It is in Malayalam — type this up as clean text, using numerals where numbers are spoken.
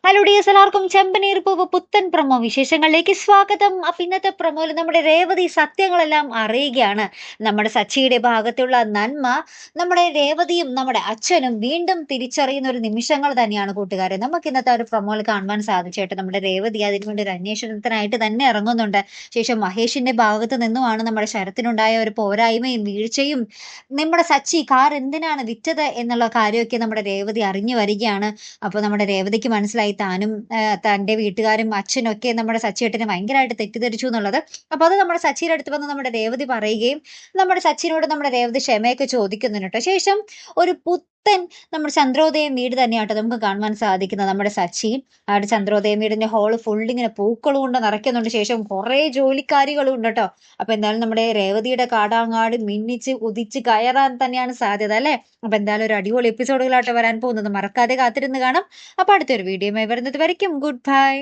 ഹലോ ഡിയേഴ്സ്, എല്ലാവർക്കും ചെമ്പനീർ പൂവ് പുത്തൻ പ്രൊമോ വിശേഷങ്ങളിലേക്ക് സ്വാഗതം. അപ്പൊ ഇന്നത്തെ പ്രൊമോയിൽ നമ്മുടെ രേവതി സത്യങ്ങളെല്ലാം അറിയുകയാണ്. നമ്മുടെ സച്ചിയുടെ ഭാഗത്തുള്ള നന്മ നമ്മുടെ രേവതിയും നമ്മുടെ അച്ഛനും വീണ്ടും തിരിച്ചറിയുന്ന ഒരു നിമിഷങ്ങൾ തന്നെയാണ് കൂട്ടുകാരെ. നമുക്ക് ഇന്നത്തെ ഒരു പ്രൊമോയിൽ കാണുവാൻ സാധിച്ചേട്ടെ. നമ്മുടെ രേവതി അതിനുവേണ്ടി ഒരു അന്വേഷണത്തിനായിട്ട് തന്നെ ഇറങ്ങുന്നുണ്ട്. ശേഷം മഹേഷിന്റെ ഭാഗത്ത് നിന്നുമാണ് നമ്മുടെ ശരത്തിനുണ്ടായ ഒരു പോരായ്മയും വീഴ്ചയും നമ്മുടെ സച്ചി കാർ എന്തിനാണ് വിറ്റത് എന്നുള്ള കാര്യമൊക്കെ നമ്മുടെ രേവതി അറിഞ്ഞു വരികയാണ്. അപ്പൊ നമ്മുടെ രേവതിക്ക് മനസ്സിലായി താനും തന്റെ വീട്ടുകാരും അച്ഛനും ഒക്കെ നമ്മുടെ സച്ചിയേട്ടനെ ഭയങ്കരമായിട്ട് തെറ്റിദ്ധരിച്ചു എന്നുള്ളത്. അപ്പൊ അത് നമ്മുടെ സച്ചിയുടെ അടുത്ത് വന്ന് നമ്മുടെ രേവതി പറയുകയും നമ്മുടെ സച്ചിനോട് നമ്മുടെ രേവതി ക്ഷമയൊക്കെ ചോദിക്കുന്നുണ്ട് ട്ടോ. ശേഷം ഒരു പുത്തൻ നമ്മുടെ ചന്ദ്രോദയം വീട് തന്നെയാട്ടോ നമുക്ക് കാണുവാൻ സാധിക്കുന്നത്. നമ്മുടെ സച്ചി ആ ഒരു ചന്ദ്രോദയം വീടിന്റെ ഹോള് ഫുൾ ഇങ്ങനെ പൂക്കൾ കൊണ്ട് നിറയ്ക്കുന്നുണ്ട്. ശേഷം കുറെ ജോലിക്കാരികളും ഉണ്ട് കേട്ടോ. അപ്പൊ എന്തായാലും നമ്മുടെ രേവതിയുടെ കാടാങ്ങാട് മിന്നിച്ച് ഉദിച്ച് കയറാൻ തന്നെയാണ് സാധ്യത അല്ലെ. അപ്പൊ എന്തായാലും ഒരു അടിപൊളി എപ്പിസോഡുകളായിട്ട് വരാൻ പോകുന്നത്. മറക്കാതെ കാത്തിരുന്ന് കാണാം. അപ്പൊ അടുത്തൊരു വീഡിയോയുമായി വരുന്നത് വരയ്ക്കും ഗുഡ് ബൈ.